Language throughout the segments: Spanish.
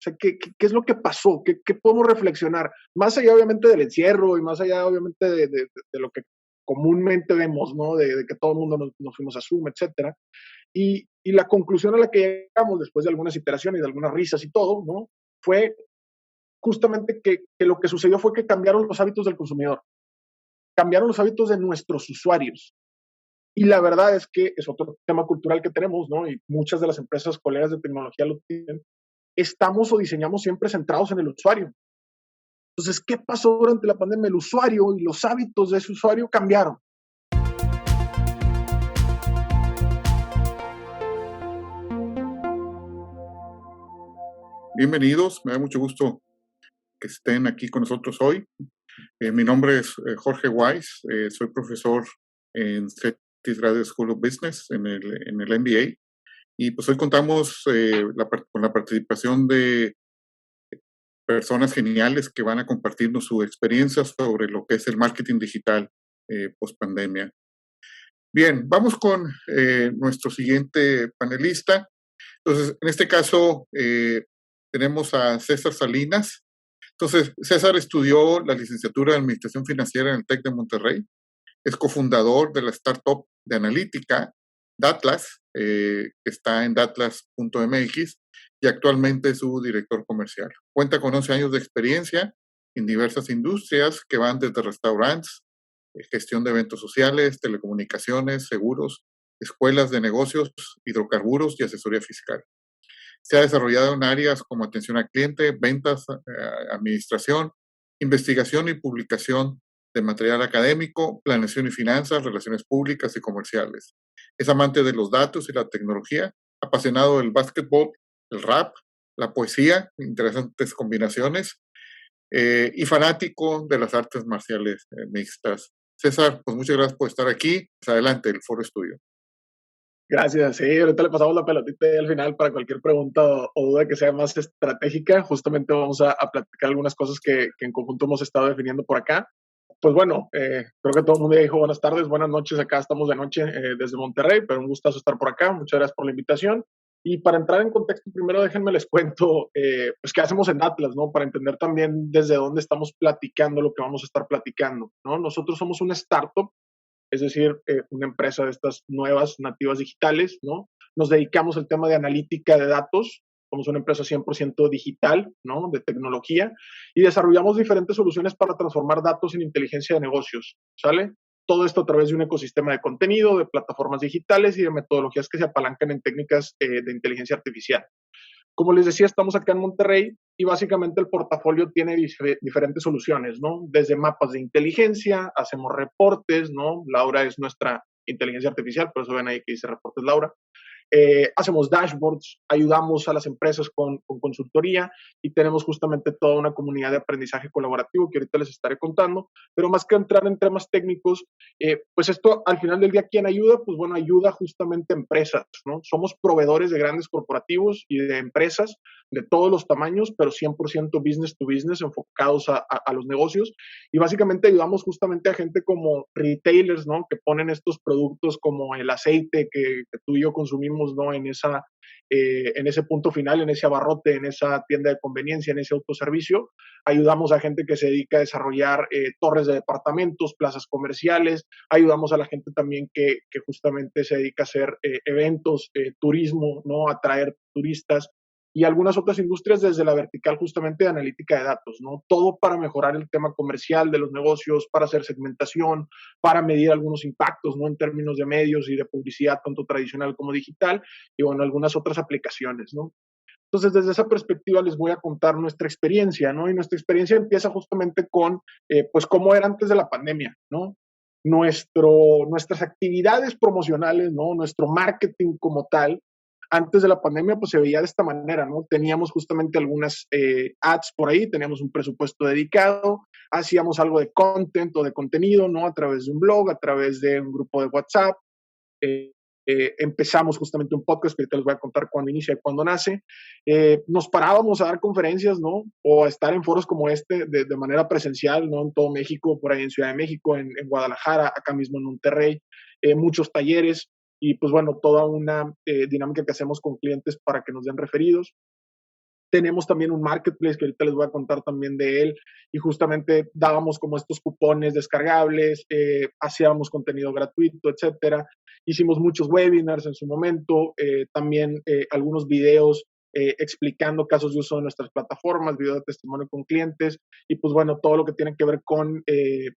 sea, ¿qué es lo que pasó? ¿Qué podemos reflexionar? Más allá, obviamente, del encierro y más allá, obviamente, de lo que comúnmente vemos, ¿no? De que todo el mundo nos fuimos a Zoom, etcétera. Y la conclusión a la que llegamos después de algunas iteraciones, de algunas risas y todo, ¿no? Fue justamente que lo que sucedió fue que cambiaron los hábitos del consumidor, cambiaron los hábitos de nuestros usuarios. Y la verdad es que es otro tema cultural que tenemos, ¿no? Y muchas de las empresas colegas de tecnología lo tienen. Estamos o diseñamos siempre centrados en el usuario. Entonces, ¿qué pasó durante la pandemia? El usuario y los hábitos de ese usuario cambiaron. Bienvenidos, me da mucho gusto que estén aquí con nosotros hoy. Mi nombre es Jorge Weiss, soy profesor en CETIS Graduate School of Business en el MBA, y pues hoy contamos con la participación de personas geniales que van a compartirnos su experiencia sobre lo que es el marketing digital post pandemia. Bien, vamos con nuestro siguiente panelista. Entonces, en este caso tenemos a César Salinas. Entonces, César estudió la licenciatura de Administración Financiera en el TEC de Monterrey. Es cofundador de la startup de analítica, Datlas, que está en datlas.mx, y actualmente es su director comercial. Cuenta con 11 años de experiencia en diversas industrias que van desde restaurantes, gestión de eventos sociales, telecomunicaciones, seguros, escuelas de negocios, hidrocarburos y asesoría fiscal. Se ha desarrollado en áreas como atención al cliente, ventas, administración, investigación y publicación de material académico, planeación y finanzas, relaciones públicas y comerciales. Es amante de los datos y la tecnología, apasionado del básquetbol, el rap, la poesía, interesantes combinaciones, y fanático de las artes marciales mixtas. César, pues muchas gracias por estar aquí. Pues adelante, el foro es tuyo. Gracias, sí, ahorita le pasamos la pelotita y al final para cualquier pregunta o duda que sea más estratégica, justamente vamos a platicar algunas cosas que en conjunto hemos estado definiendo por acá. Pues bueno, creo que todo el mundo ya dijo buenas tardes, buenas noches, acá estamos de noche desde Monterrey, pero un gustazo estar por acá, muchas gracias por la invitación. Y para entrar en contexto, primero déjenme les cuento, pues qué hacemos en Atlas, ¿no? Para entender también desde dónde estamos platicando lo que vamos a estar platicando, ¿no? Nosotros somos una startup, es decir, una empresa de estas nuevas nativas digitales, ¿no? Nos dedicamos al tema de analítica de datos, somos una empresa 100% digital, ¿no? De tecnología, y desarrollamos diferentes soluciones para transformar datos en inteligencia de negocios, ¿sale? Todo esto a través de un ecosistema de contenido, de plataformas digitales y de metodologías que se apalancan en técnicas de inteligencia artificial. Como les decía, estamos acá en Monterrey y básicamente el portafolio tiene diferentes soluciones, ¿no? Desde mapas de inteligencia, hacemos reportes, ¿no? Laura es nuestra inteligencia artificial, por eso ven ahí que dice reportes Laura. Hacemos dashboards, ayudamos a las empresas con consultoría y tenemos justamente toda una comunidad de aprendizaje colaborativo que ahorita les estaré contando, pero más que entrar en temas técnicos, pues esto al final del día, ¿quién ayuda? Pues bueno, ayuda justamente a empresas, ¿no? Somos proveedores de grandes corporativos y de empresas de todos los tamaños, pero 100% business to business, enfocados a los negocios, y básicamente ayudamos justamente a gente como retailers, ¿no? Que ponen estos productos como el aceite que tú y yo consumimos, ¿no? En ese punto final, en ese abarrote, en esa tienda de conveniencia, en ese autoservicio. Ayudamos a gente que se dedica a desarrollar torres de departamentos, plazas comerciales. Ayudamos a la gente también que justamente se dedica a hacer eventos, turismo, ¿no? Atraer turistas y algunas otras industrias desde la vertical justamente de analítica de datos, ¿no? Todo para mejorar el tema comercial de los negocios, para hacer segmentación, para medir algunos impactos, ¿no? En términos de medios y de publicidad, tanto tradicional como digital, y bueno, algunas otras aplicaciones, ¿no? Entonces, desde esa perspectiva les voy a contar nuestra experiencia, ¿no? Y nuestra experiencia empieza justamente con, pues, cómo era antes de la pandemia, ¿no? Nuestras actividades promocionales, ¿no? Nuestro marketing como tal, antes de la pandemia, pues se veía de esta manera, ¿no? Teníamos justamente algunas ads por ahí, teníamos un presupuesto dedicado, hacíamos algo de content o de contenido, ¿no? A través de un blog, a través de un grupo de WhatsApp. Eh, Empezamos justamente un podcast que ahorita les voy a contar cuándo inicia y cuándo nace. Nos parábamos a dar conferencias, ¿no? O a estar en foros como este de manera presencial, ¿no? En todo México, por ahí en Ciudad de México, en Guadalajara, acá mismo en Monterrey, muchos talleres y pues bueno, toda una dinámica que hacemos con clientes para que nos den referidos. Tenemos también un marketplace que ahorita les voy a contar también de él, y justamente dábamos como estos cupones descargables, hacíamos contenido gratuito, etcétera. Hicimos muchos webinars en su momento, también algunos videos explicando casos de uso de nuestras plataformas, video de testimonio con clientes, y pues bueno, todo lo que tiene que ver con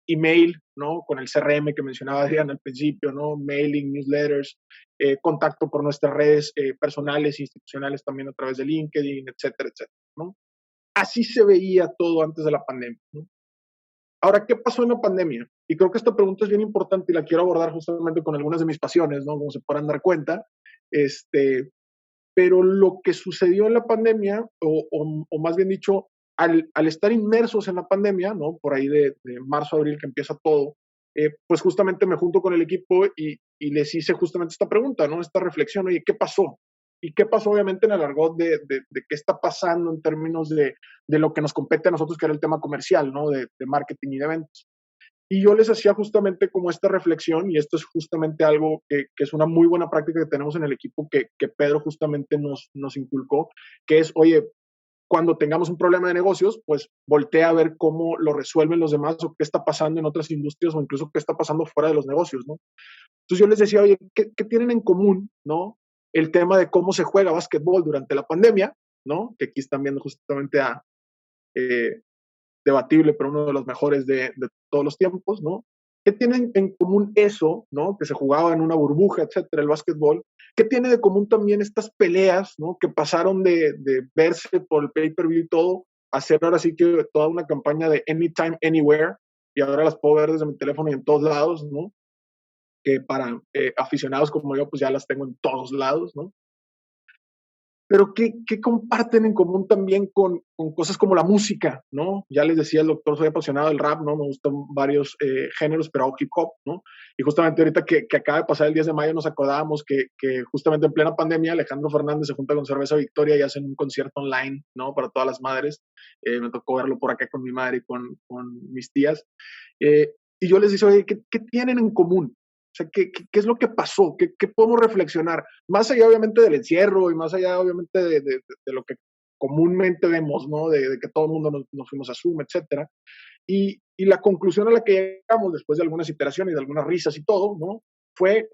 email, ¿no? Con el CRM que mencionaba Adrián al principio, ¿no? Mailing, newsletters, contacto por nuestras redes personales e institucionales también a través de LinkedIn, etcétera, etcétera, ¿no? Así se veía todo antes de la pandemia, ¿no? Ahora, ¿qué pasó en la pandemia? Y creo que esta pregunta es bien importante y la quiero abordar justamente con algunas de mis pasiones, ¿no? Como se podrán dar cuenta. Pero lo que sucedió en la pandemia, o más bien dicho, al estar inmersos en la pandemia, ¿no? Por ahí de marzo, abril, que empieza todo, pues justamente me junto con el equipo y les hice justamente esta pregunta, ¿no? Esta reflexión, oye, ¿qué pasó? ¿Y qué pasó obviamente en el argot de qué está pasando en términos de lo que nos compete a nosotros, que era el tema comercial, ¿no? De marketing y de ventas. Y yo les hacía justamente como esta reflexión, y esto es justamente algo que es una muy buena práctica que tenemos en el equipo, que Pedro justamente nos inculcó, que es, oye, cuando tengamos un problema de negocios, pues voltea a ver cómo lo resuelven los demás o qué está pasando en otras industrias o incluso qué está pasando fuera de los negocios, ¿no? Entonces yo les decía, oye, ¿qué tienen en común, ¿no? El tema de cómo se juega básquetbol durante la pandemia, ¿no? Que aquí están viendo justamente a eh, debatible, pero uno de los mejores de todos los tiempos, ¿no? ¿Qué tienen en común eso, ¿no? Que se jugaba en una burbuja, etcétera, el básquetbol? ¿Qué tiene de común también estas peleas, ¿no? Que pasaron de verse por el pay-per-view y todo, a hacer ahora sí que toda una campaña de anytime, anywhere, y ahora las puedo ver desde mi teléfono y en todos lados, ¿no? Que para aficionados como yo, pues ya las tengo en todos lados, ¿no? Pero ¿qué comparten en común también con cosas como la música, ¿no? Ya les decía el doctor, soy apasionado del rap, ¿no? Me gustan varios géneros, pero hip hop, ¿no? Y justamente ahorita que acaba de pasar el 10 de mayo nos acordábamos que justamente en plena pandemia Alejandro Fernández se junta con Cerveza Victoria y hacen un concierto online, ¿no? Para todas las madres. Me tocó verlo por acá con mi madre y con mis tías. Y yo les decía, oye, ¿qué tienen en común? O sea, ¿qué es lo que pasó? ¿Qué podemos reflexionar? Más allá, obviamente, del encierro y más allá, obviamente, de lo que comúnmente vemos, ¿no? De que todo el mundo nos fuimos a Zoom, etcétera. Y la conclusión a la que llegamos después de algunas iteraciones y de algunas risas y todo, ¿no? Fue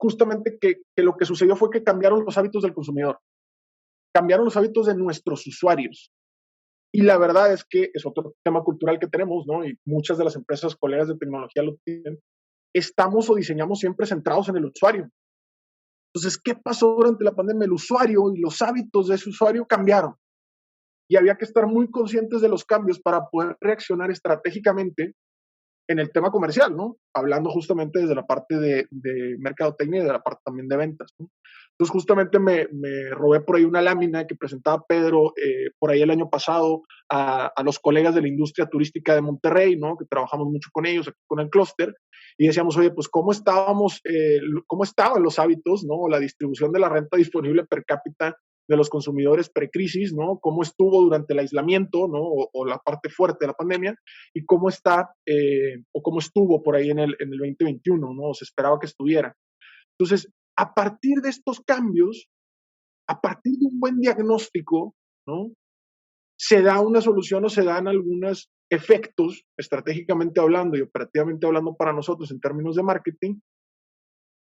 justamente que lo que sucedió fue que cambiaron los hábitos del consumidor, cambiaron los hábitos de nuestros usuarios. Y la verdad es que es otro tema cultural que tenemos, ¿no? Y muchas de las empresas colegas de tecnología lo tienen. Estamos o diseñamos siempre centrados en el usuario. Entonces, ¿qué pasó durante la pandemia? El usuario y los hábitos de ese usuario cambiaron. Y había que estar muy conscientes de los cambios para poder reaccionar estratégicamente en el tema comercial, ¿no? Hablando justamente desde la parte de mercadotecnia y de la parte también de ventas, ¿no? Entonces, justamente me robé por ahí una lámina que presentaba Pedro por ahí el año pasado a los colegas de la industria turística de Monterrey, ¿no? Que trabajamos mucho con ellos, aquí con el clúster, y decíamos, oye, pues, cómo estaban los hábitos, ¿no? La distribución de la renta disponible per cápita de los consumidores precrisis, ¿no? Cómo estuvo durante el aislamiento, ¿no? O la parte fuerte de la pandemia, y cómo está, o cómo estuvo por ahí en el 2021, ¿no? Se esperaba que estuviera. Entonces, a partir de estos cambios, a partir de un buen diagnóstico, ¿no? Se da una solución o se dan algunos efectos, estratégicamente hablando y operativamente hablando para nosotros en términos de marketing,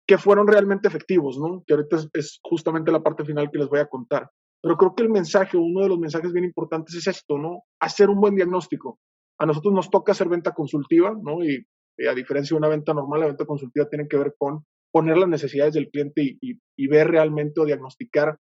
que fueron realmente efectivos, ¿no? Que ahorita es justamente la parte final que les voy a contar. Pero creo que el mensaje, uno de los mensajes bien importantes es esto, ¿no? Hacer un buen diagnóstico. A nosotros nos toca hacer venta consultiva, ¿no? Y a diferencia de una venta normal, la venta consultiva tiene que ver con poner las necesidades del cliente y ver realmente o diagnosticar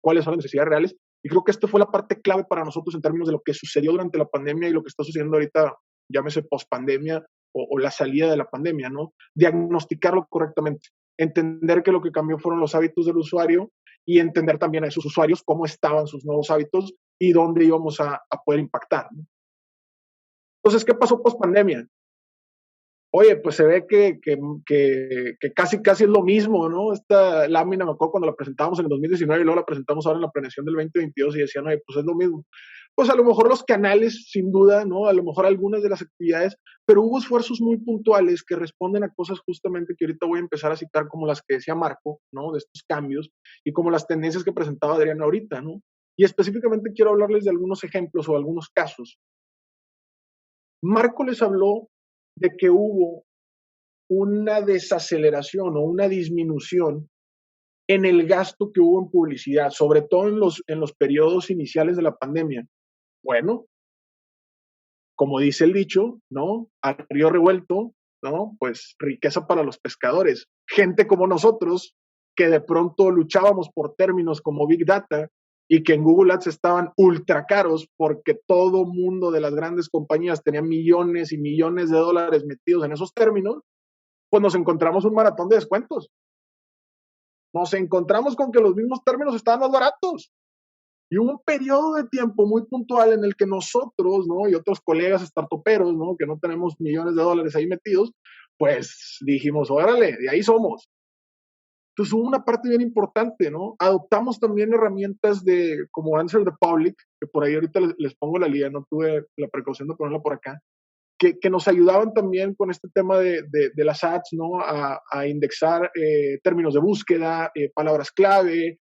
cuáles son las necesidades reales. Y creo que esto fue la parte clave para nosotros en términos de lo que sucedió durante la pandemia y lo que está sucediendo ahorita, llámese post-pandemia o la salida de la pandemia, ¿no? Diagnosticarlo correctamente, entender que lo que cambió fueron los hábitos del usuario y entender también a esos usuarios cómo estaban sus nuevos hábitos y dónde íbamos a poder impactar, ¿no? Entonces, ¿qué pasó post-pandemia? Oye, pues se ve que casi es lo mismo, ¿no? Esta lámina, me acuerdo cuando la presentamos en el 2019 y luego la presentamos ahora en la planeación del 2022 y decían, oye, pues es lo mismo. Pues a lo mejor los canales, sin duda, ¿no? A lo mejor algunas de las actividades, pero hubo esfuerzos muy puntuales que responden a cosas justamente que ahorita voy a empezar a citar como las que decía Marco, ¿no? De estos cambios y como las tendencias que presentaba Adriana ahorita, ¿no? Y específicamente quiero hablarles de algunos ejemplos o algunos casos. Marco les habló de que hubo una desaceleración o una disminución en el gasto que hubo en publicidad, sobre todo en los periodos iniciales de la pandemia. Bueno, como dice el dicho, ¿no? Al río revuelto, ¿no? Pues riqueza para los pescadores. Gente como nosotros, que de pronto luchábamos por términos como Big Data y que en Google Ads estaban ultra caros porque todo mundo de las grandes compañías tenía millones y millones de dólares metidos en esos términos, pues nos encontramos un maratón de descuentos. Nos encontramos con que los mismos términos estaban más baratos. Y hubo un periodo de tiempo muy puntual en el que nosotros, ¿no? Y otros colegas startuperos, ¿no? Que no tenemos millones de dólares ahí metidos, pues dijimos, órale, de ahí somos. Entonces hubo una parte bien importante, ¿no? Adoptamos también herramientas de, como Answer the Public, que por ahí ahorita les pongo la liga, no tuve la precaución de ponerla por acá, que nos ayudaban también con este tema de las ads, ¿no? A indexar términos de búsqueda, palabras clave,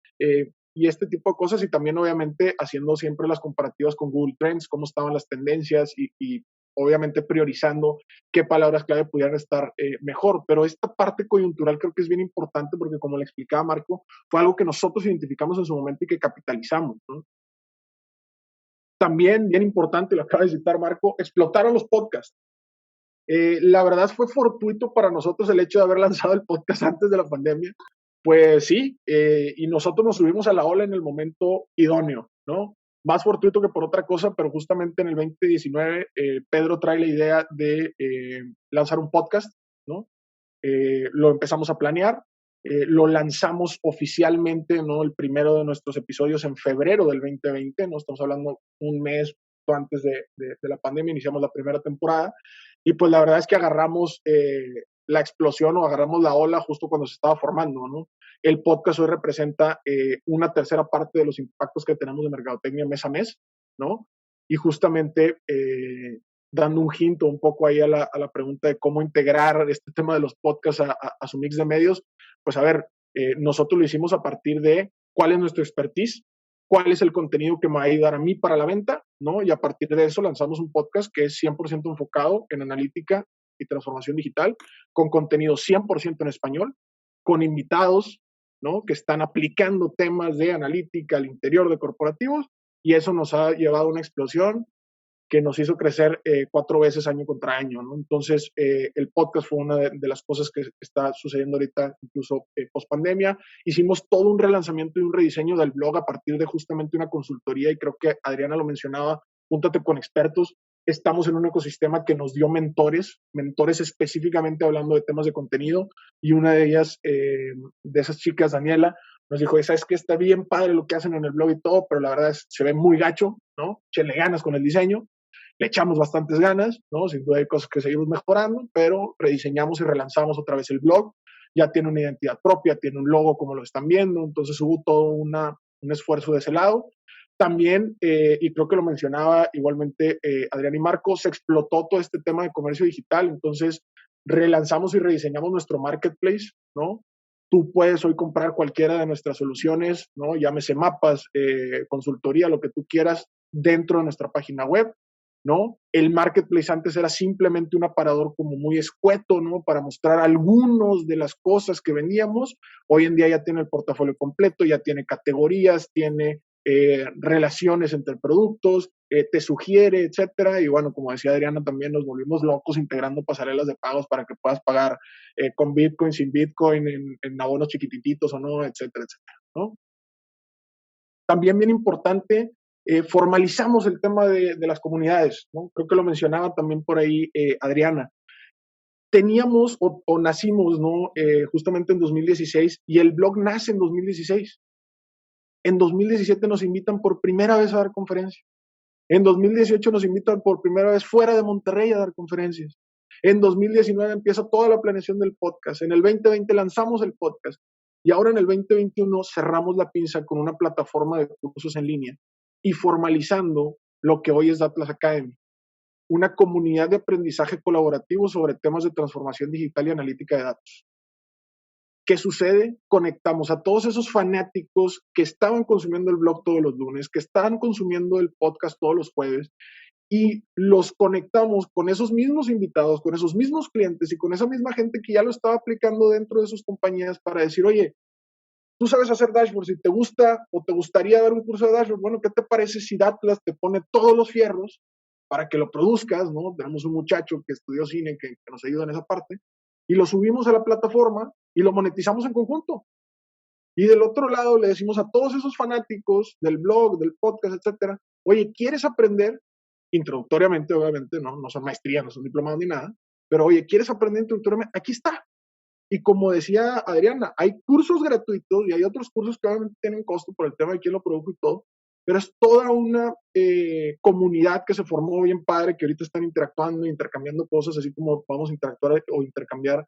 y este tipo de cosas, y también obviamente haciendo siempre las comparativas con Google Trends, cómo estaban las tendencias y obviamente priorizando qué palabras clave pudieran estar mejor. Pero esta parte coyuntural creo que es bien importante porque, como le explicaba Marco, fue algo que nosotros identificamos en su momento y que capitalizamos, ¿no? También, bien importante, lo acaba de citar Marco, explotaron los podcasts. La verdad fue fortuito para nosotros el hecho de haber lanzado el podcast antes de la pandemia. Pues sí, y nosotros nos subimos a la ola en el momento idóneo, ¿no? Más fortuito que por otra cosa, pero justamente en el 2019 Pedro trae la idea de lanzar un podcast, ¿no? Lo empezamos a planear, lo lanzamos oficialmente, ¿no? El primero de nuestros episodios en febrero del 2020, ¿no? Estamos hablando un mes antes de la pandemia, iniciamos la primera temporada, y pues la verdad es que agarramos la explosión o agarramos la ola justo cuando se estaba formando, ¿no? El podcast hoy representa una tercera parte de los impactos que tenemos de mercadotecnia mes a mes, ¿no? Y justamente dando un hint un poco ahí a la pregunta de cómo integrar este tema de los podcasts a su mix de medios, pues a ver, nosotros lo hicimos a partir de cuál es nuestro expertise, cuál es el contenido que me va a ayudar a mí para la venta, ¿no? Y a partir de eso lanzamos un podcast que es 100% enfocado en analítica y transformación digital, con contenido 100% en español, con invitados, ¿no? Que están aplicando temas de analítica al interior de corporativos, y eso nos ha llevado a una explosión que nos hizo crecer 4 veces año contra año, ¿no? Entonces, el podcast fue una de las cosas que está sucediendo ahorita, incluso post pandemia. Hicimos todo un relanzamiento y un rediseño del blog a partir de justamente una consultoría, y creo que Adriana lo mencionaba, júntate con expertos. Estamos en un ecosistema que nos dio mentores específicamente hablando de temas de contenido, y una de ellas, de esas chicas, Daniela, nos dijo, ¿sabes qué? Está bien padre lo que hacen en el blog y todo, pero la verdad se ve muy gacho, ¿no? Échenle ganas con el diseño. Le echamos bastantes ganas, ¿no? Sin duda hay cosas que seguimos mejorando, pero rediseñamos y relanzamos otra vez el blog. Ya tiene una identidad propia, tiene un logo como lo están viendo, entonces hubo todo un esfuerzo de ese lado. También, y creo que lo mencionaba igualmente Adrián y Marco, se explotó todo este tema de comercio digital, entonces relanzamos y rediseñamos nuestro marketplace, ¿no? Tú puedes hoy comprar cualquiera de nuestras soluciones, ¿no? Llámese mapas, consultoría, lo que tú quieras, dentro de nuestra página web, ¿no? El marketplace antes era simplemente un aparador como muy escueto, ¿no? Para mostrar algunas de las cosas que vendíamos. Hoy en día ya tiene el portafolio completo, ya tiene categorías, tiene relaciones entre productos, te sugiere, etcétera. Y bueno, como decía Adriana, también nos volvimos locos integrando pasarelas de pagos para que puedas pagar con Bitcoin, sin Bitcoin, en abonos chiquititos o no, etcétera, etcétera, ¿no? También bien importante, formalizamos el tema de las comunidades, ¿no? Creo que lo mencionaba también por ahí Adriana. Teníamos o nacimos, ¿no? Justamente en 2016, y el blog nace en 2016. En 2017 nos invitan por primera vez a dar conferencias. En 2018 nos invitan por primera vez fuera de Monterrey a dar conferencias. En 2019 empieza toda la planeación del podcast. En el 2020 lanzamos el podcast. Y ahora en el 2021 cerramos la pinza con una plataforma de cursos en línea y formalizando lo que hoy es Datlas Academy, una comunidad de aprendizaje colaborativo sobre temas de transformación digital y analítica de datos. ¿Qué sucede? Conectamos a todos esos fanáticos que estaban consumiendo el blog todos los lunes, que estaban consumiendo el podcast todos los jueves, y los conectamos con esos mismos invitados, con esos mismos clientes y con esa misma gente que ya lo estaba aplicando dentro de sus compañías para decir, oye, tú sabes hacer dashboards, si te gusta o te gustaría dar un curso de dashboard, bueno, ¿qué te parece si Datlas te pone todos los fierros para que lo produzcas, ¿no? Tenemos un muchacho que estudió cine que nos ayuda en esa parte, y lo subimos a la plataforma y lo monetizamos en conjunto. Y del otro lado le decimos a todos esos fanáticos del blog, del podcast, etcétera, oye, ¿quieres aprender? Introductoriamente, obviamente, no son maestrías, no son diplomados ni nada, pero oye, ¿quieres aprender introductoriamente? Aquí está. Y como decía Adriana, hay cursos gratuitos y hay otros cursos que obviamente tienen costo por el tema de quién lo produjo y todo, pero es toda una comunidad que se formó bien padre, que ahorita están interactuando, intercambiando cosas, así como podemos interactuar o intercambiar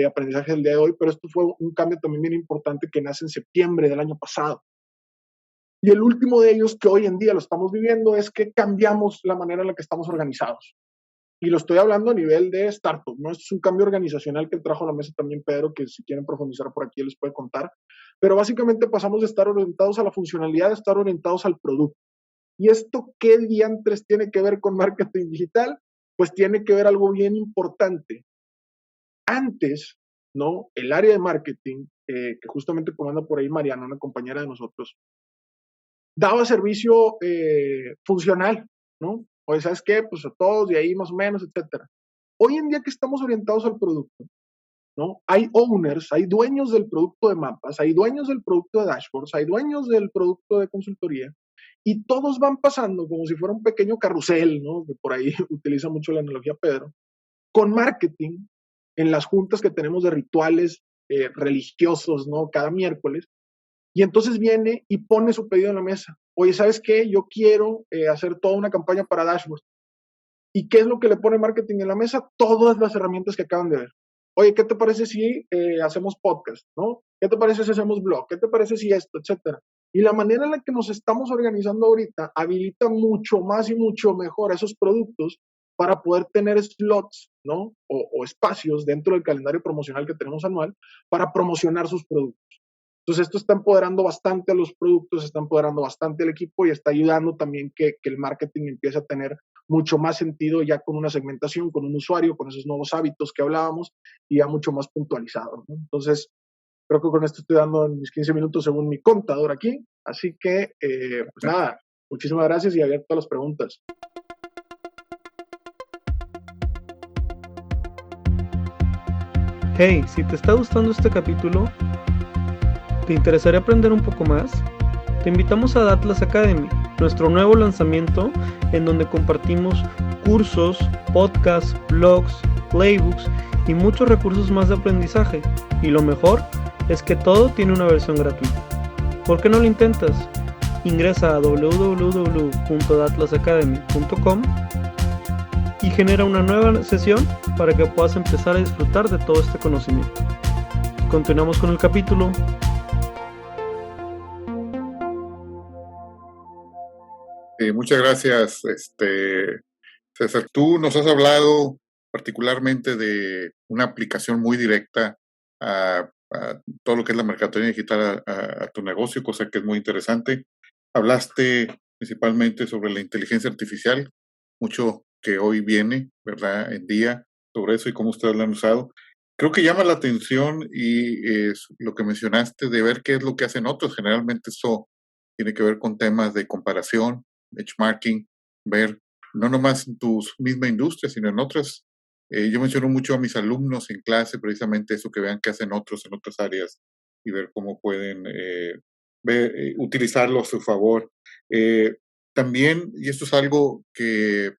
aprendizaje del día de hoy, pero esto fue un cambio también bien importante que nace en septiembre del año pasado. Y el último de ellos, que hoy en día lo estamos viviendo, es que cambiamos la manera en la que estamos organizados. Y lo estoy hablando a nivel de startup, ¿no? Esto es un cambio organizacional que trajo a la mesa también Pedro, que si quieren profundizar por aquí les puede contar. Pero básicamente pasamos de estar orientados a la funcionalidad a estar orientados al producto. ¿Y esto qué diantres tiene que ver con marketing digital? Pues tiene que ver algo bien importante. Antes, ¿no? El área de marketing, que justamente comanda por ahí Mariana, una compañera de nosotros, daba servicio funcional, ¿no? Oye, ¿sabes qué? Pues a todos, y ahí más o menos, etcétera. Hoy en día que estamos orientados al producto, ¿no? Hay owners, hay dueños del producto de mapas, hay dueños del producto de dashboards, hay dueños del producto de consultoría, y todos van pasando como si fuera un pequeño carrusel, ¿no? Que por ahí utiliza mucho la analogía Pedro, con marketing en las juntas que tenemos de rituales religiosos, ¿no? Cada miércoles, y entonces viene y pone su pedido en la mesa. Oye, ¿sabes qué? Yo quiero hacer toda una campaña para dashboard. ¿Y qué es lo que le pone marketing en la mesa? Todas las herramientas que acaban de ver. Oye, ¿qué te parece si hacemos podcast? ¿No? ¿Qué te parece si hacemos blog? ¿Qué te parece si esto? Etcétera. Y la manera en la que nos estamos organizando ahorita habilita mucho más y mucho mejor esos productos para poder tener slots, ¿no? O espacios dentro del calendario promocional que tenemos anual para promocionar sus productos. Entonces, esto está empoderando bastante a los productos, está empoderando bastante al equipo y está ayudando también que el marketing empiece a tener mucho más sentido ya con una segmentación, con un usuario, con esos nuevos hábitos que hablábamos y ya mucho más puntualizado, ¿no? Entonces, creo que con esto estoy dando en mis 15 minutos según mi contador aquí. Así que, pues nada, muchísimas gracias y abierto a las preguntas. Hey, si te está gustando este capítulo, ¿te interesaría aprender un poco más? Te invitamos a Datlas Academy, nuestro nuevo lanzamiento en donde compartimos cursos, podcasts, blogs, playbooks y muchos recursos más de aprendizaje. Y lo mejor es que todo tiene una versión gratuita. ¿Por qué no lo intentas? Ingresa a www.datlasacademy.com y genera una nueva sesión para que puedas empezar a disfrutar de todo este conocimiento. Continuamos con el capítulo. Muchas gracias, César. Tú nos has hablado particularmente de una aplicación muy directa a todo lo que es la mercadotecnia digital a tu negocio, cosa que es muy interesante. Hablaste principalmente sobre la inteligencia artificial, mucho que hoy viene, ¿verdad?, en día, sobre eso y cómo ustedes lo han usado. Creo que llama la atención y lo que mencionaste de ver qué es lo que hacen otros. Generalmente eso tiene que ver con temas de comparación, benchmarking, ver no nomás en tu misma industria, sino en otras. Yo menciono mucho a mis alumnos en clase precisamente eso, que vean qué hacen otros en otras áreas y ver cómo pueden utilizarlo a su favor. También, y esto es algo que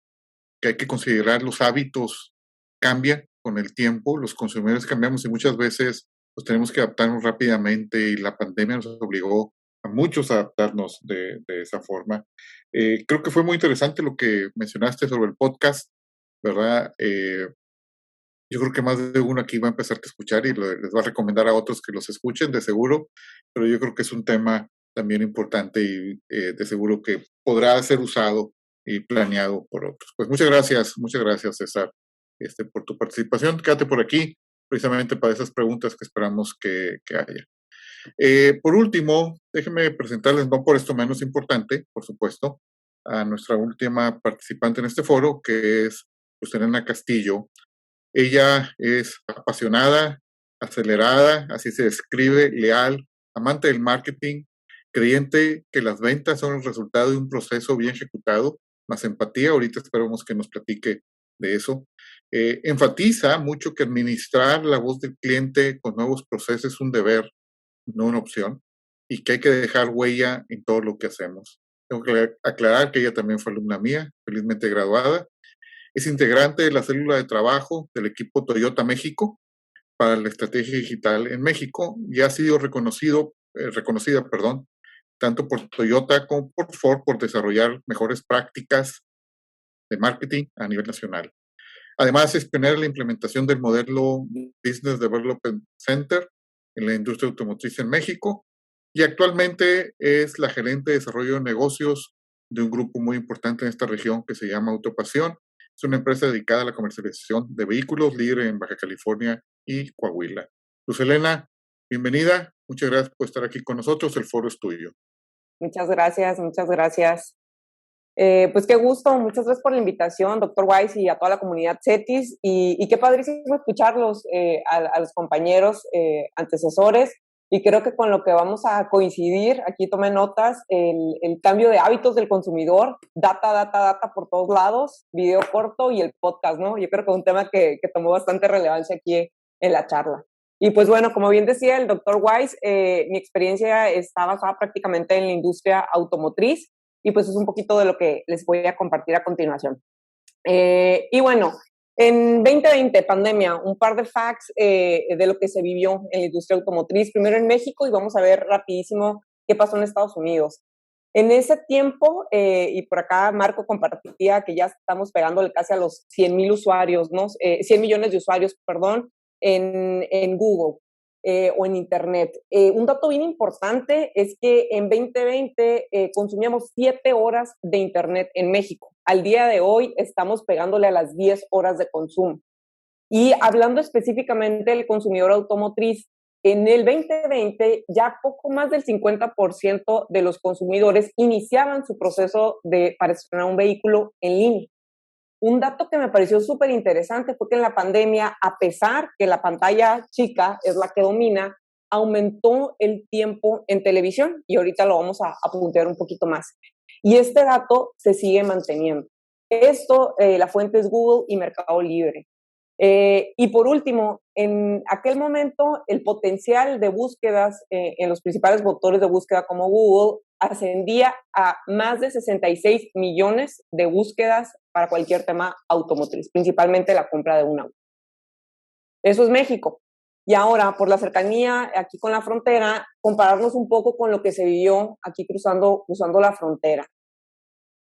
hay que considerar, los hábitos cambian con el tiempo, los consumidores cambiamos y muchas veces pues, tenemos que adaptarnos rápidamente y la pandemia nos obligó a muchos a adaptarnos de esa forma. Creo que fue muy interesante lo que mencionaste sobre el podcast, ¿verdad? Yo creo que más de uno aquí va a empezar a escuchar y les va a recomendar a otros que los escuchen, de seguro, pero yo creo que es un tema también importante y de seguro que podrá ser usado y planeado por otros. Pues muchas gracias, César, por tu participación. Quédate por aquí. precisamente para esas preguntas que esperamos que haya. Por último, déjenme presentarles, no por esto menos importante, por supuesto, a nuestra última participante en este foro, que es Elena Castillo. Ella es apasionada, acelerada, así se describe, leal, amante del marketing, creyente que las ventas son el resultado de un proceso bien ejecutado, más empatía. Ahorita esperamos que nos platique de eso. Enfatiza mucho que administrar la voz del cliente con nuevos procesos es un deber, no una opción, y que hay que dejar huella en todo lo que hacemos. Tengo que aclarar que ella también fue alumna mía, felizmente graduada. Es integrante de la célula de trabajo del equipo Toyota México para la estrategia digital en México y ha sido reconocida, tanto por Toyota como por Ford por desarrollar mejores prácticas de marketing a nivel nacional. Además, es pionera en la implementación del modelo Business Development Center en la industria automotriz en México y actualmente es la gerente de desarrollo de negocios de un grupo muy importante en esta región que se llama Autopasión. Es una empresa dedicada a la comercialización de vehículos, líder en Baja California y Coahuila. Elena, bienvenida. Muchas gracias por estar aquí con nosotros. El foro es tuyo. Muchas gracias, muchas gracias. Pues qué gusto, muchas gracias por la invitación, doctor Weiss, y a toda la comunidad CETIS. Y qué padrísimo escucharlos a los compañeros antecesores. Y creo que con lo que vamos a coincidir, aquí tomé notas, el cambio de hábitos del consumidor, data por todos lados, video corto y el podcast, ¿no? Yo creo que es un tema que tomó bastante relevancia aquí en la charla. Y pues bueno, como bien decía el doctor Weiss, mi experiencia está basada prácticamente en la industria automotriz y pues es un poquito de lo que les voy a compartir a continuación. Y bueno, en 2020, pandemia, un par de facts de lo que se vivió en la industria automotriz, primero en México y vamos a ver rapidísimo qué pasó en Estados Unidos. En ese tiempo, y por acá Marco compartía que ya estamos pegándole casi a los 100,000 usuarios, ¿no? 100 millones de usuarios, perdón, en Google o en Internet. Un dato bien importante es que en 2020 consumíamos 7 horas de Internet en México. Al día de hoy estamos pegándole a las 10 horas de consumo. Y hablando específicamente del consumidor automotriz, en el 2020 ya poco más del 50% de los consumidores iniciaban su proceso para estrenar un vehículo en línea. Un dato que me pareció súper interesante fue que en la pandemia, a pesar que la pantalla chica es la que domina, aumentó el tiempo en televisión y ahorita lo vamos a puntear un poquito más. Y este dato se sigue manteniendo. Esto, la fuente es Google y Mercado Libre. Y por último, en aquel momento, el potencial de búsquedas en los principales motores de búsqueda como Google ascendía a más de 66 millones de búsquedas para cualquier tema automotriz, principalmente la compra de un auto. Eso es México. Y ahora, por la cercanía aquí con la frontera, compararnos un poco con lo que se vivió aquí cruzando la frontera.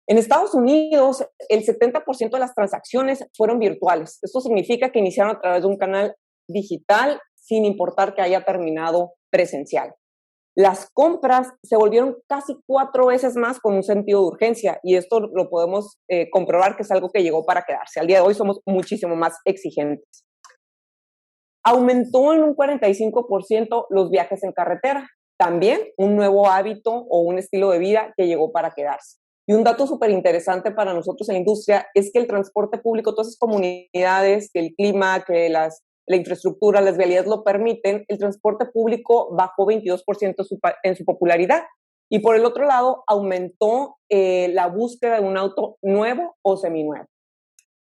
En Estados Unidos, el 70% de las transacciones fueron virtuales. Esto significa que iniciaron a través de un canal digital sin importar que haya terminado presencial. Las compras se volvieron casi 4 veces más con un sentido de urgencia y esto lo podemos comprobar que es algo que llegó para quedarse. Al día de hoy somos muchísimo más exigentes. Aumentó en un 45% los viajes en carretera. También un nuevo hábito o un estilo de vida que llegó para quedarse. Y un dato súper interesante para nosotros en la industria es que el transporte público, todas esas comunidades, que el clima, que la infraestructura, las vialidades lo permiten, el transporte público bajó 22% en su popularidad. Y por el otro lado, aumentó la búsqueda de un auto nuevo o seminuevo.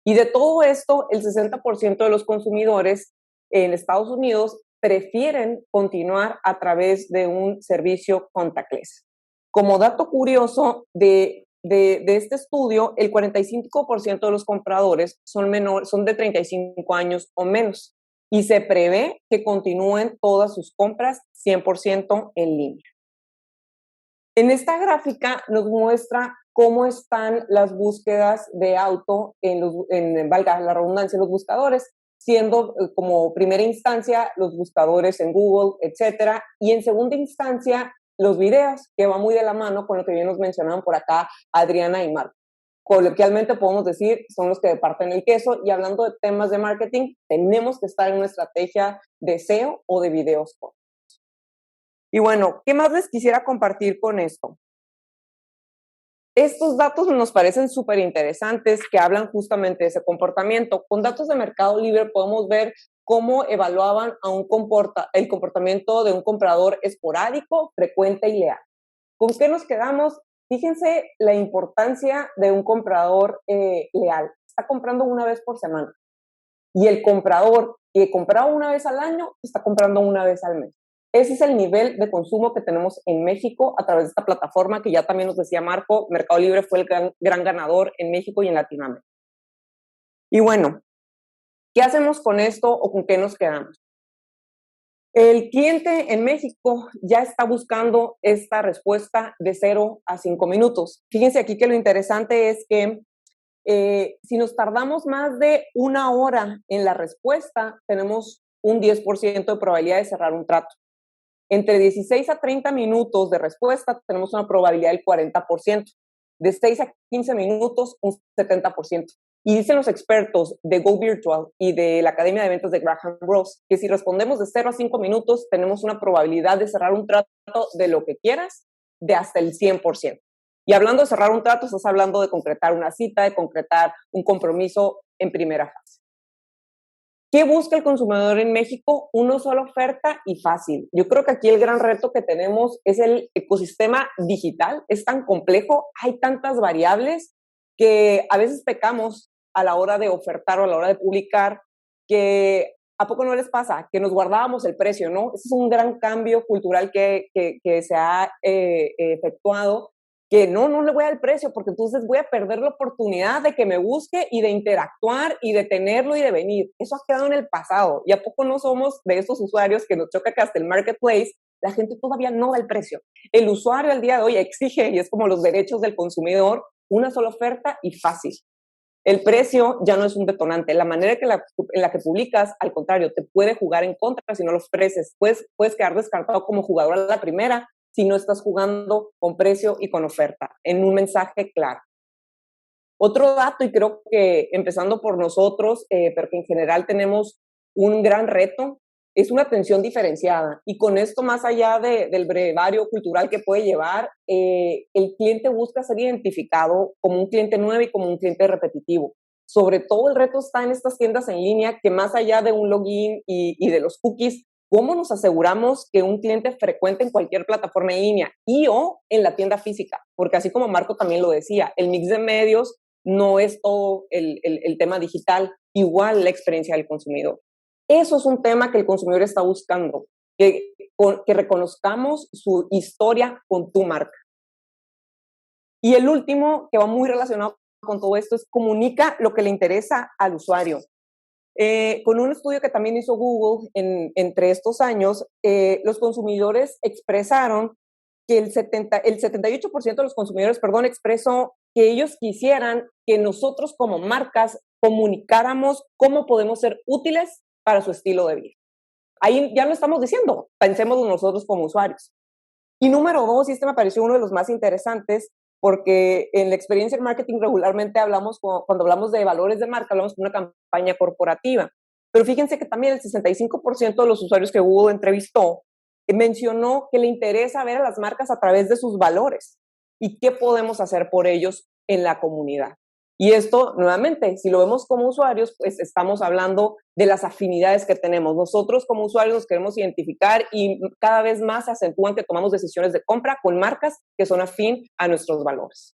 Y de todo esto, el 60% de los consumidores en Estados Unidos prefieren continuar a través de un servicio contactless. Como dato curioso de este estudio, el 45% de los compradores son de 35 años o menos y se prevé que continúen todas sus compras 100% en línea. En esta gráfica nos muestra cómo están las búsquedas de auto valga la redundancia, en los buscadores, siendo como primera instancia los buscadores en Google, etcétera, y en segunda instancia los videos, que va muy de la mano con lo que bien nos mencionaban por acá Adriana y Marco. coloquialmente podemos decir, son los que departen el queso. Y hablando de temas de marketing, tenemos que estar en una estrategia de SEO o de videos. Y bueno, ¿qué más les quisiera compartir con esto? Estos datos nos parecen súper interesantes que hablan justamente de ese comportamiento. Con datos de Mercado Libre podemos ver cómo evaluaban a el comportamiento de un comprador esporádico, frecuente y leal. ¿Con qué nos quedamos? Fíjense la importancia de un comprador leal. Está comprando una vez por semana. Y el comprador que compraba una vez al año, está comprando una vez al mes. Ese es el nivel de consumo que tenemos en México a través de esta plataforma que ya también nos decía Marco, Mercado Libre fue el gran ganador en México y en Latinoamérica. Y bueno, ¿qué hacemos con esto o con qué nos quedamos? El cliente en México ya está buscando esta respuesta de 0 a 5 minutos. Fíjense aquí que lo interesante es que si nos tardamos más de 1 hora en la respuesta, tenemos un 10% de probabilidad de cerrar un trato. Entre 16 a 30 minutos de respuesta tenemos una probabilidad del 40%. De 6 a 15 minutos, un 70%. Y dicen los expertos de Go Virtual y de la Academia de Ventas de Graham Ross que si respondemos de 0 a 5 minutos, tenemos una probabilidad de cerrar un trato de lo que quieras de hasta el 100%. Y hablando de cerrar un trato, estás hablando de concretar una cita, de concretar un compromiso en primera fase. ¿Qué busca el consumidor en México? Una sola oferta y fácil. Yo creo que aquí el gran reto que tenemos es el ecosistema digital. Es tan complejo, hay tantas variables que a veces pecamos a la hora de ofertar o a la hora de publicar, que ¿a poco no les pasa? Que nos guardábamos el precio, ¿no? Ese es un gran cambio cultural que se ha efectuado, que no le voy a dar el precio porque entonces voy a perder la oportunidad de que me busque y de interactuar y de tenerlo y de venir. Eso ha quedado en el pasado. ¿Y a poco no somos de estos usuarios que nos choca que hasta el marketplace la gente todavía no da el precio? El usuario al día de hoy exige, y es como los derechos del consumidor, una sola oferta y fácil. El precio ya no es un detonante. La manera en la que publicas, al contrario, te puede jugar en contra si no lo ofreces. Puedes quedar descartado como jugador a la primera si no estás jugando con precio y con oferta, en un mensaje claro. Otro dato, y creo que empezando por nosotros, pero que en general tenemos un gran reto, es una atención diferenciada. Y con esto, más allá del brevario cultural que puede llevar, el cliente busca ser identificado como un cliente nuevo y como un cliente repetitivo. Sobre todo el reto está en estas tiendas en línea que más allá de un login y de los cookies, ¿cómo nos aseguramos que un cliente frecuente en cualquier plataforma en línea y o en la tienda física? Porque así como Marco también lo decía, el mix de medios no es todo el tema digital, igual la experiencia del consumidor. Eso es un tema que el consumidor está buscando, que reconozcamos su historia con tu marca. Y el último, que va muy relacionado con todo esto, es comunica lo que le interesa al usuario. Con un estudio que también hizo Google entre estos años, los consumidores expresaron que el 78% de los consumidores, expresó que ellos quisieran que nosotros como marcas comunicáramos cómo podemos ser útiles para su estilo de vida. Ahí ya lo estamos diciendo, pensemos nosotros como usuarios. Y número 2, y este me pareció uno de los más interesantes, porque en la experiencia en marketing regularmente hablamos, cuando hablamos de valores de marca, hablamos de una campaña corporativa. Pero fíjense que también el 65% de los usuarios que Google entrevistó mencionó que le interesa ver a las marcas a través de sus valores y qué podemos hacer por ellos en la comunidad. Y esto, nuevamente, si lo vemos como usuarios, pues estamos hablando de las afinidades que tenemos. Nosotros como usuarios nos queremos identificar y cada vez más se acentúan que tomamos decisiones de compra con marcas que son afín a nuestros valores.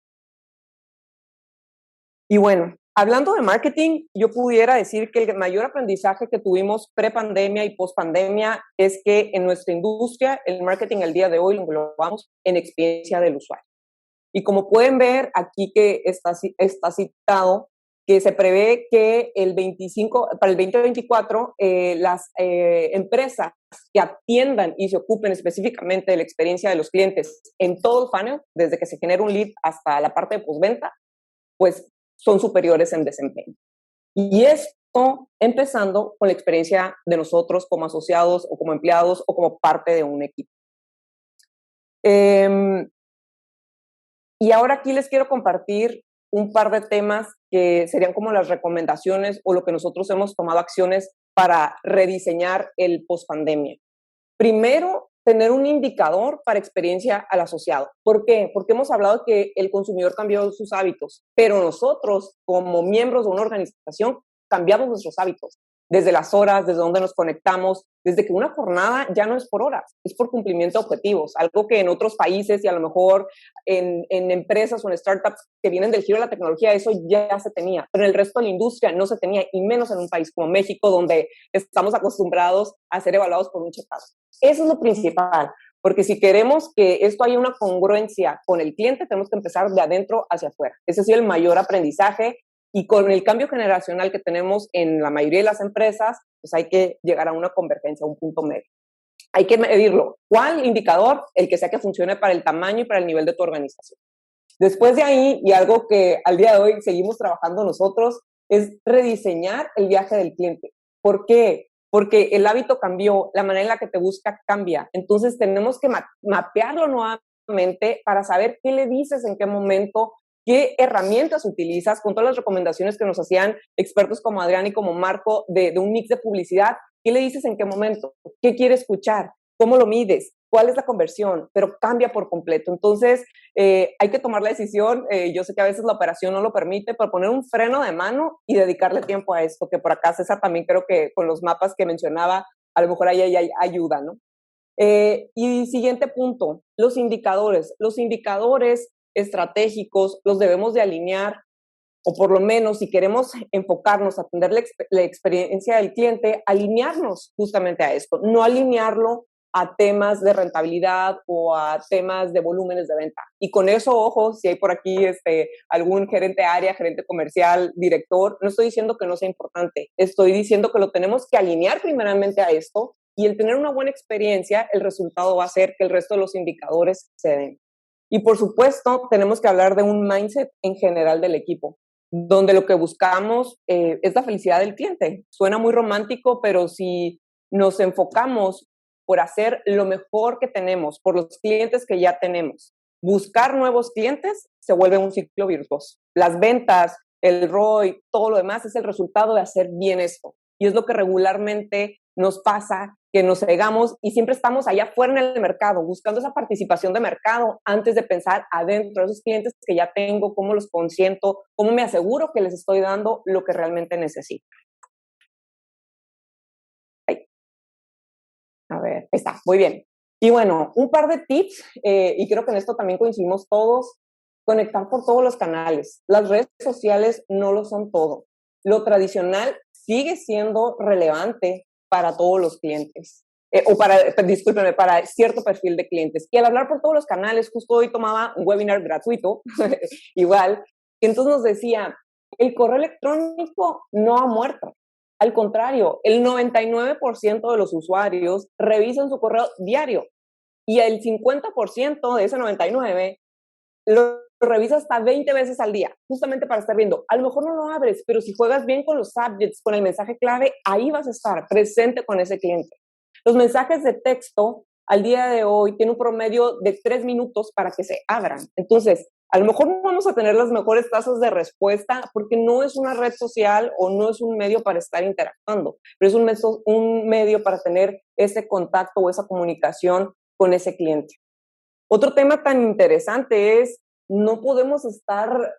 Y bueno, hablando de marketing, yo pudiera decir que el mayor aprendizaje que tuvimos pre-pandemia y post-pandemia es que en nuestra industria, el marketing al día de hoy lo englobamos en experiencia del usuario. Y como pueden ver aquí que está citado, que se prevé que para el 2024 las empresas que atiendan y se ocupen específicamente de la experiencia de los clientes en todo el funnel, desde que se genera un lead hasta la parte de postventa, pues son superiores en desempeño. Y esto empezando con la experiencia de nosotros como asociados o como empleados o como parte de un equipo. Y ahora aquí les quiero compartir un par de temas que serían como las recomendaciones o lo que nosotros hemos tomado acciones para rediseñar el post-pandemia. Primero, tener un indicador para experiencia al asociado. ¿Por qué? Porque hemos hablado que el consumidor cambió sus hábitos, pero nosotros, como miembros de una organización, cambiamos nuestros hábitos. Desde las horas, desde donde nos conectamos, desde que una jornada ya no es por horas, es por cumplimiento de objetivos, algo que en otros países y a lo mejor en empresas o en startups que vienen del giro de la tecnología, eso ya se tenía, pero en el resto de la industria no se tenía, y menos en un país como México, donde estamos acostumbrados a ser evaluados por un checado. Eso es lo principal, porque si queremos que esto haya una congruencia con el cliente, tenemos que empezar de adentro hacia afuera. Ese es el mayor aprendizaje. Y con el cambio generacional que tenemos en la mayoría de las empresas, pues hay que llegar a una convergencia, a un punto medio. Hay que medirlo. ¿Cuál indicador? El que sea que funcione para el tamaño y para el nivel de tu organización. Después de ahí, y algo que al día de hoy seguimos trabajando nosotros, es rediseñar el viaje del cliente. ¿Por qué? Porque el hábito cambió, la manera en la que te busca cambia. Entonces tenemos que mapearlo nuevamente para saber qué le dices en qué momento, qué herramientas utilizas, con todas las recomendaciones que nos hacían expertos como Adrián y como Marco de un mix de publicidad. ¿Qué le dices en qué momento? ¿Qué quiere escuchar? ¿Cómo lo mides? ¿Cuál es la conversión? Pero cambia por completo. Entonces, hay que tomar la decisión. Yo sé que a veces la operación no lo permite, pero poner un freno de mano y dedicarle tiempo a esto, que por acá César también creo que con los mapas que mencionaba, a lo mejor ahí hay ayuda, ¿no? Y siguiente punto, los indicadores. Los indicadores estratégicos los debemos de alinear, o por lo menos si queremos enfocarnos a atender la experiencia del cliente, alinearnos justamente a esto, no alinearlo a temas de rentabilidad o a temas de volúmenes de venta. Y con eso, ojo, si hay por aquí algún gerente de área, gerente comercial, director, no estoy diciendo que no sea importante, estoy diciendo que lo tenemos que alinear primeramente a esto, y el tener una buena experiencia, el resultado va a ser que el resto de los indicadores se den. Y por supuesto, tenemos que hablar de un mindset en general del equipo, donde lo que buscamos es la felicidad del cliente. Suena muy romántico, pero si nos enfocamos por hacer lo mejor que tenemos, por los clientes que ya tenemos, buscar nuevos clientes, se vuelve un ciclo virtuoso. Las ventas, el ROI, todo lo demás es el resultado de hacer bien esto. Y es lo que regularmente nos pasa, que nos cegamos y siempre estamos allá afuera en el mercado, buscando esa participación de mercado antes de pensar adentro de esos clientes que ya tengo, cómo los consiento, cómo me aseguro que les estoy dando lo que realmente necesitan. Ahí. A ver, ahí está, muy bien. Y bueno, un par de tips, y creo que en esto también coincidimos todos, conectar por todos los canales. Las redes sociales no lo son todo. Lo tradicional sigue siendo relevante para todos los clientes, discúlpenme, para cierto perfil de clientes. Y al hablar por todos los canales, justo hoy tomaba un webinar gratuito, igual, que entonces nos decía, el correo electrónico no ha muerto. Al contrario, el 99% de los usuarios revisan su correo diario y el 50% de ese 99% lo revisa hasta 20 veces al día, justamente para estar viendo. A lo mejor no lo abres, pero si juegas bien con los subjects, con el mensaje clave, ahí vas a estar presente con ese cliente. Los mensajes de texto al día de hoy tienen un promedio de 3 minutos para que se abran. Entonces, a lo mejor no vamos a tener las mejores tasas de respuesta porque no es una red social o no es un medio para estar interactuando, pero es un medio para tener ese contacto o esa comunicación con ese cliente. Otro tema tan interesante es, no podemos estar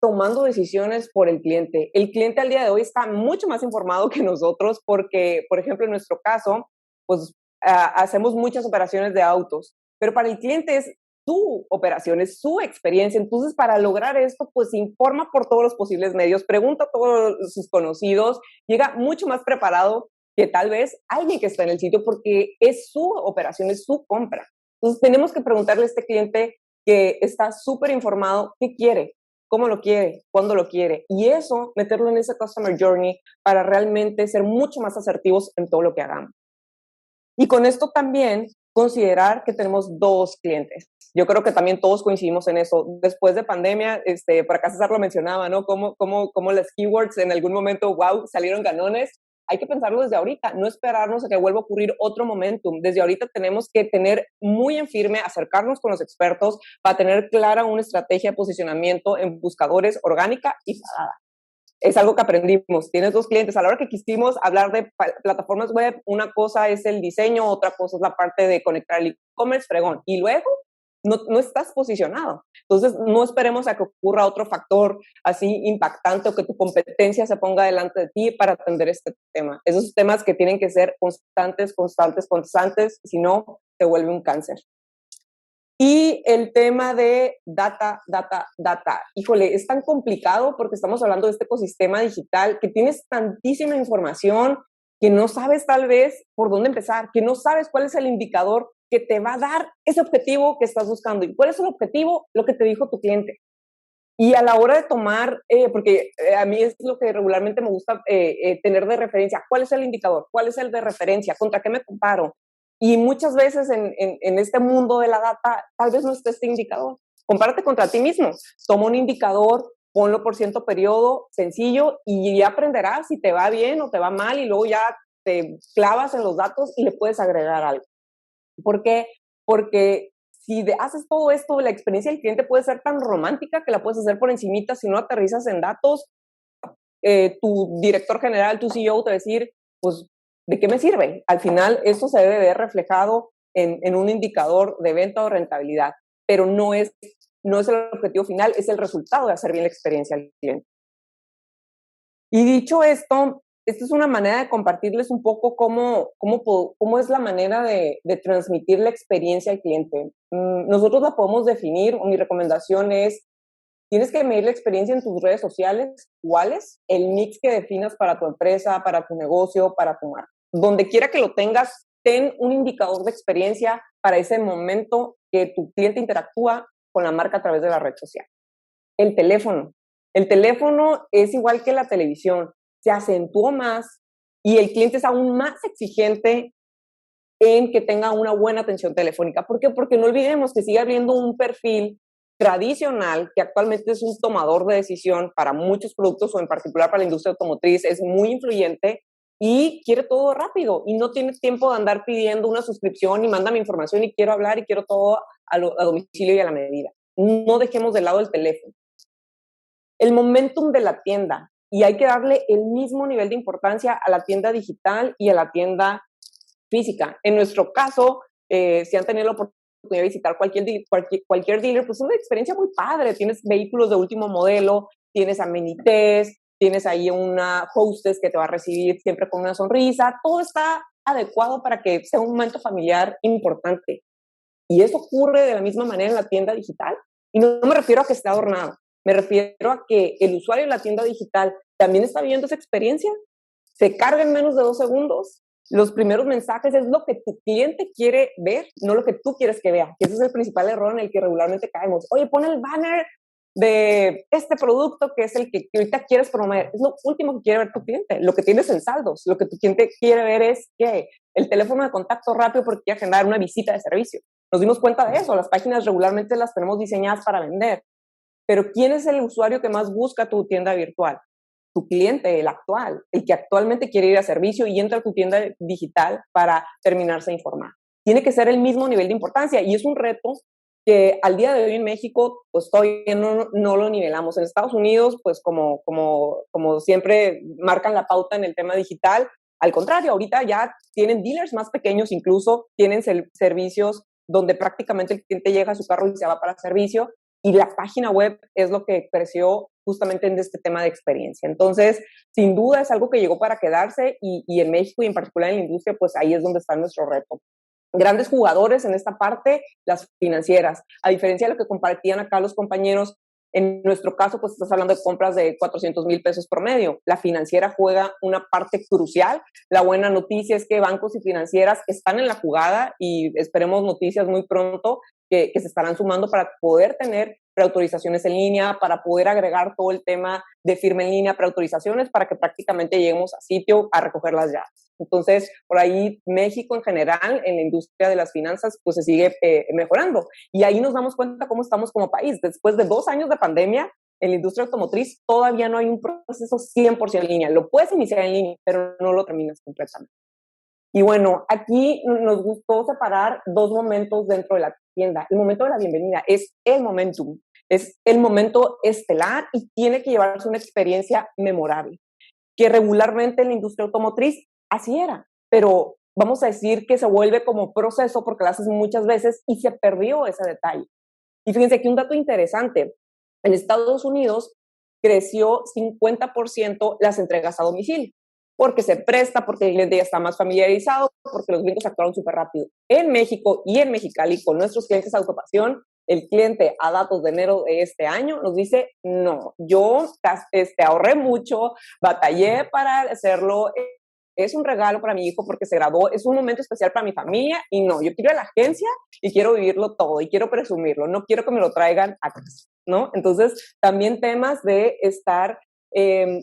tomando decisiones por el cliente. El cliente al día de hoy está mucho más informado que nosotros porque, por ejemplo, en nuestro caso, pues hacemos muchas operaciones de autos, pero para el cliente es su operación, es su experiencia. Entonces, para lograr esto, pues informa por todos los posibles medios, pregunta a todos sus conocidos, llega mucho más preparado que tal vez alguien que está en el sitio porque es su operación, es su compra. Entonces, tenemos que preguntarle a este cliente que está súper informado qué quiere, cómo lo quiere, cuándo lo quiere. Y eso, meterlo en ese Customer Journey para realmente ser mucho más asertivos en todo lo que hagamos. Y con esto también considerar que tenemos 2 clientes. Yo creo que también todos coincidimos en eso. Después de pandemia, por acá César lo mencionaba, ¿no? Cómo las keywords en algún momento, wow, salieron ganones. hay que pensarlo desde ahorita, no esperarnos a que vuelva a ocurrir otro momentum. Desde ahorita tenemos que tener muy en firme, acercarnos con los expertos para tener clara una estrategia de posicionamiento en buscadores orgánica y pagada. Es algo que aprendimos. Tienes 2 clientes. A la hora que quisimos hablar de plataformas web, una cosa es el diseño, otra cosa es la parte de conectar el e-commerce, fregón. Y luego no estás posicionado. Entonces, no esperemos a que ocurra otro factor así impactante o que tu competencia se ponga delante de ti para atender este tema. Esos temas que tienen que ser constantes, si no, se vuelve un cáncer. Y el tema de data. Híjole, es tan complicado porque estamos hablando de este ecosistema digital que tienes tantísima información que no sabes tal vez por dónde empezar, que no sabes cuál es el indicador que te va a dar ese objetivo que estás buscando. ¿Y cuál es el objetivo? Lo que te dijo tu cliente. Y a la hora de tomar, porque a mí es lo que regularmente me gusta tener de referencia, ¿cuál es el indicador? ¿Cuál es el de referencia? ¿Contra qué me comparo? Y muchas veces en este mundo de la data, tal vez no esté este indicador. Compárate contra ti mismo. Toma un indicador, ponlo por ciento periodo, sencillo, y ya aprenderás si te va bien o te va mal, y luego ya te clavas en los datos y le puedes agregar algo. ¿Por qué? Porque si haces todo esto, la experiencia del cliente puede ser tan romántica que la puedes hacer por encimita. Si no aterrizas en datos, tu director general, tu CEO te va a decir, pues, ¿de qué me sirve? Al final, esto se debe ver reflejado en un indicador de venta o rentabilidad, pero no es el objetivo final, es el resultado de hacer bien la experiencia al cliente. Y dicho esto, esta es una manera de compartirles un poco cómo es la manera de transmitir la experiencia al cliente. Nosotros la podemos definir, o mi recomendación es, tienes que medir la experiencia en tus redes sociales. ¿Cuál es el mix que definas para tu empresa, para tu negocio, para tu marca? Donde quiera que lo tengas, ten un indicador de experiencia para ese momento que tu cliente interactúa con la marca a través de la red social. El teléfono. El teléfono es igual que la televisión, se acentuó más y el cliente es aún más exigente en que tenga una buena atención telefónica. ¿Por qué? Porque no olvidemos que sigue habiendo un perfil tradicional que actualmente es un tomador de decisión para muchos productos o en particular para la industria automotriz, es muy influyente y quiere todo rápido y no tiene tiempo de andar pidiendo una suscripción y mándame información y quiero hablar y quiero todo a domicilio y a la medida. No dejemos de lado el teléfono. El momentum de la tienda, y hay que darle el mismo nivel de importancia a la tienda digital y a la tienda física. En nuestro caso, si han tenido la oportunidad de visitar cualquier dealer, pues es una experiencia muy padre. Tienes vehículos de último modelo, tienes amenités, tienes ahí una hostess que te va a recibir siempre con una sonrisa. Todo está adecuado para que sea un momento familiar importante. Y eso ocurre de la misma manera en la tienda digital. Y no me refiero a que esté adornado. Me refiero a que el usuario de la tienda digital también está viviendo esa experiencia. Se carga en menos de 2 segundos. Los primeros mensajes es lo que tu cliente quiere ver, no lo que tú quieres que vea. Ese es el principal error en el que regularmente caemos. Oye, pon el banner de este producto que es el que ahorita quieres promover. Es lo último que quiere ver tu cliente. Lo que tienes en saldos. Lo que tu cliente quiere ver es que el teléfono de contacto rápido porque quiere generar una visita de servicio. Nos dimos cuenta de eso. Las páginas regularmente las tenemos diseñadas para vender. Pero ¿quién es el usuario que más busca tu tienda virtual? Tu cliente, el actual, el que actualmente quiere ir a servicio y entra a tu tienda digital para terminarse de informar. Tiene que ser el mismo nivel de importancia y es un reto que al día de hoy en México pues todavía no lo nivelamos. En Estados Unidos pues como siempre marcan la pauta en el tema digital. Al contrario, ahorita ya tienen dealers más pequeños, incluso tienen servicios donde prácticamente el cliente llega a su carro y se va para servicio. Y la página web es lo que creció justamente en este tema de experiencia. Entonces, sin duda es algo que llegó para quedarse y en México y en particular en la industria, pues ahí es donde está nuestro reto. Grandes jugadores en esta parte, las financieras. A diferencia de lo que compartían acá los compañeros, en nuestro caso, pues estás hablando de compras de 400,000 pesos promedio. La financiera juega una parte crucial. La buena noticia es que bancos y financieras están en la jugada y esperemos noticias muy pronto que se estarán sumando para poder tener preautorizaciones en línea, para poder agregar todo el tema de firma en línea, preautorizaciones, para que prácticamente lleguemos a sitio a recoger las llaves. Entonces, por ahí México en general, en la industria de las finanzas, pues se sigue mejorando. Y ahí nos damos cuenta cómo estamos como país. Después de 2 años de pandemia, en la industria automotriz todavía no hay un proceso 100% en línea. Lo puedes iniciar en línea, pero no lo terminas completamente. Y bueno, aquí nos gustó separar dos momentos dentro de la tienda. El momento de la bienvenida es el momentum, es el momento estelar y tiene que llevarse una experiencia memorable, que regularmente en la industria automotriz así era, pero vamos a decir que se vuelve como proceso porque lo haces muchas veces y se perdió ese detalle. Y fíjense aquí un dato interesante, en Estados Unidos creció 50% las entregas a domicilio, porque se presta, porque el cliente ya está más familiarizado, porque los gringos actuaron súper rápido. En México y en Mexicali, con nuestros clientes de Autopasión, el cliente a datos de enero de este año nos dice, no, yo ahorré mucho, batallé para hacerlo, es un regalo para mi hijo porque se graduó, es un momento especial para mi familia y no, yo quiero ir a la agencia y quiero vivirlo todo y quiero presumirlo, no quiero que me lo traigan a casa, ¿no? Entonces, también temas de estar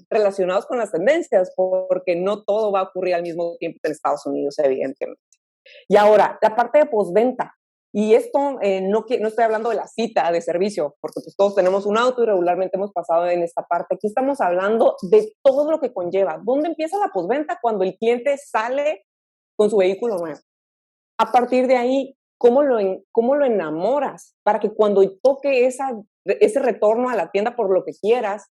relacionados con las tendencias, porque no todo va a ocurrir al mismo tiempo en Estados Unidos, evidentemente. Y ahora, la parte de postventa. Y esto no estoy hablando de la cita de servicio, porque pues todos tenemos un auto y regularmente hemos pasado en esta parte. Aquí estamos hablando de todo lo que conlleva. ¿Dónde empieza la postventa? Cuando el cliente sale con su vehículo nuevo. A partir de ahí, ¿cómo lo enamoras? Para que cuando toque ese retorno a la tienda por lo que quieras,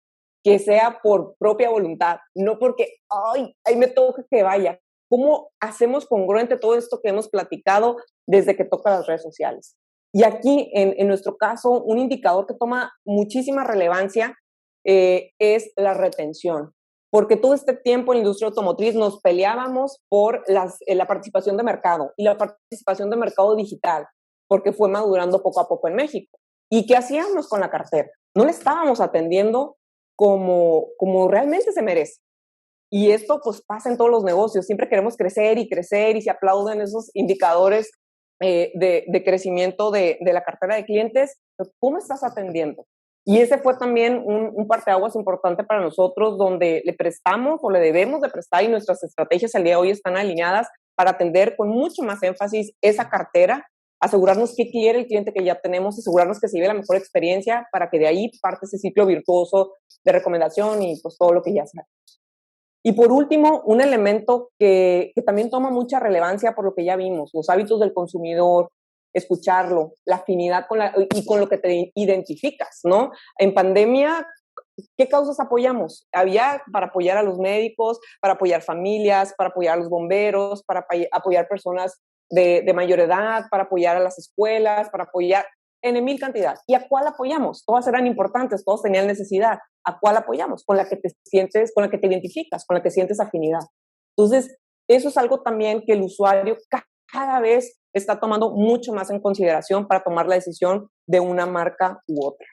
que sea por propia voluntad, no porque, ay, ahí me toca que vaya. ¿Cómo hacemos congruente todo esto que hemos platicado desde que toca las redes sociales? Y aquí, en nuestro caso, un indicador que toma muchísima relevancia es la retención. Porque todo este tiempo en la industria automotriz nos peleábamos por la participación de mercado y la participación de mercado digital, porque fue madurando poco a poco en México. ¿Y qué hacíamos con la cartera? No le estábamos atendiendo como realmente se merece. Y esto pues pasa en todos los negocios, siempre queremos crecer y se aplauden esos indicadores de crecimiento de la cartera de clientes, pero ¿cómo estás atendiendo? Y ese fue también un parteaguas importante para nosotros, donde le prestamos o le debemos de prestar y nuestras estrategias el día de hoy están alineadas para atender con mucho más énfasis esa cartera, asegurarnos qué quiere el cliente que ya tenemos, asegurarnos que se lleve la mejor experiencia para que de ahí parte ese ciclo virtuoso de recomendación y pues todo lo que ya sabemos. Y por último, un elemento que también toma mucha relevancia por lo que ya vimos, los hábitos del consumidor, escucharlo, la afinidad con lo que te identificas, ¿no? En pandemia, ¿qué causas apoyamos? Había para apoyar a los médicos, para apoyar familias, para apoyar a los bomberos, para apoyar personas de mayor edad, para apoyar a las escuelas, para apoyar en mil cantidad. ¿Y a cuál apoyamos? Todas eran importantes, todos tenían necesidad. ¿A cuál apoyamos? Con la que te sientes, con la que te identificas, con la que sientes afinidad. Entonces, eso es algo también que el usuario cada vez está tomando mucho más en consideración para tomar la decisión de una marca u otra.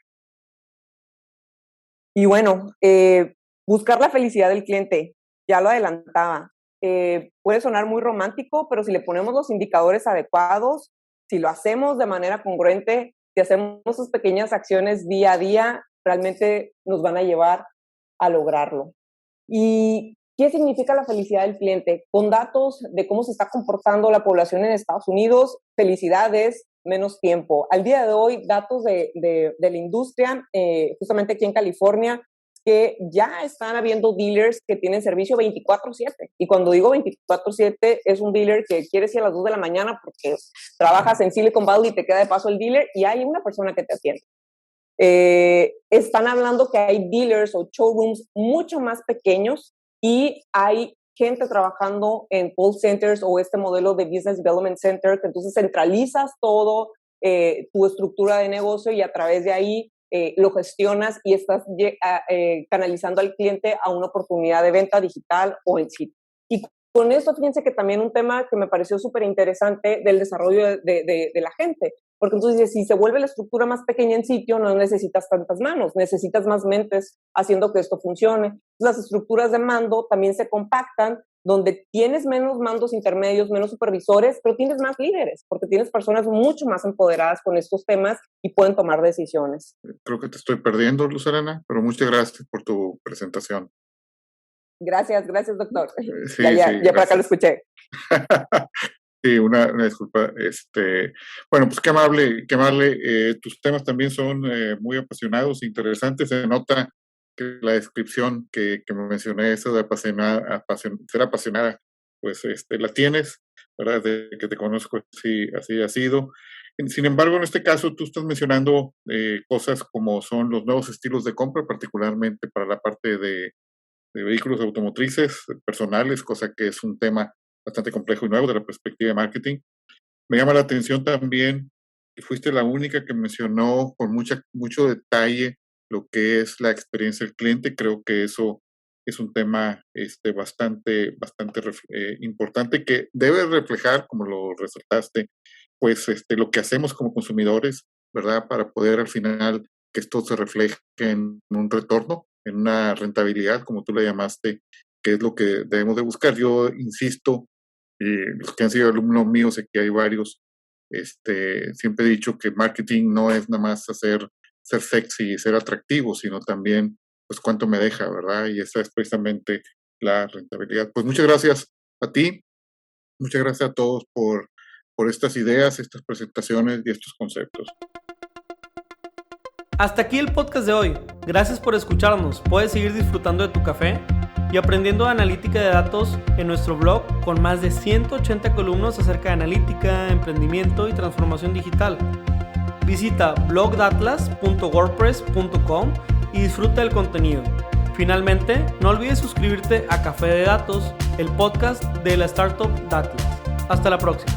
Y bueno, buscar la felicidad del cliente, ya lo adelantaba. Puede sonar muy romántico, pero si le ponemos los indicadores adecuados, si lo hacemos de manera congruente, si hacemos esas pequeñas acciones día a día, realmente nos van a llevar a lograrlo. ¿Y qué significa la felicidad del cliente? Con datos de cómo se está comportando la población en Estados Unidos, felicidades, menos tiempo. Al día de hoy, datos de la industria, justamente aquí en California, que ya están habiendo dealers que tienen servicio 24/7. Y cuando digo 24/7, es un dealer que quieres ir a las 2 de la mañana porque trabajas en Silicon Valley y te queda de paso el dealer y hay una persona que te atiende. Están hablando que hay dealers o showrooms mucho más pequeños y hay gente trabajando en call centers o este modelo de Business Development Center, que entonces centralizas todo tu estructura de negocio y a través de ahí lo gestionas y estás canalizando al cliente a una oportunidad de venta digital o en sitio. Y con esto, fíjense que también un tema que me pareció súper interesante del desarrollo de la gente, porque entonces si se vuelve la estructura más pequeña en sitio, no necesitas tantas manos, necesitas más mentes haciendo que esto funcione. Las estructuras de mando también se compactan, donde tienes menos mandos intermedios, menos supervisores, pero tienes más líderes, porque tienes personas mucho más empoderadas con estos temas y pueden tomar decisiones. Creo que te estoy perdiendo, Luz Helena, pero muchas gracias por tu presentación. Gracias, doctor. Sí, ya por acá lo escuché. Sí, una disculpa. Bueno, pues qué amable. Tus temas también son muy apasionados, interesantes. Se nota que la descripción que me mencioné, eso de ser apasionada, pues la tienes, ¿verdad? Desde que te conozco, así ha sido. Sin embargo, en este caso, tú estás mencionando cosas como son los nuevos estilos de compra, particularmente para la parte de vehículos automotrices personales, cosa que es un tema bastante complejo y nuevo de la perspectiva de marketing. Me llama la atención también que fuiste la única que mencionó con mucho detalle lo que es la experiencia del cliente. Creo que eso es un tema bastante importante que debe reflejar, como lo resaltaste, pues lo que hacemos como consumidores, ¿verdad? Para poder al final que esto se refleje en un retorno, en una rentabilidad, como tú la llamaste, que es lo que debemos de buscar. Yo insisto, y los que han sido alumnos míos, aquí hay varios, siempre he dicho que marketing no es nada más ser sexy y ser atractivo, sino también, pues, cuánto me deja, ¿verdad? Y esa es precisamente la rentabilidad. Pues muchas gracias a ti, muchas gracias a todos por estas ideas, estas presentaciones y estos conceptos. Hasta aquí el podcast de hoy. Gracias por escucharnos. Puedes seguir disfrutando de tu café y aprendiendo analítica de datos en nuestro blog con más de 180 columnas acerca de analítica, emprendimiento y transformación digital. Visita blogdatlas.wordpress.com y disfruta del contenido. Finalmente, no olvides suscribirte a Café de Datos, el podcast de la startup Datlas. Hasta la próxima.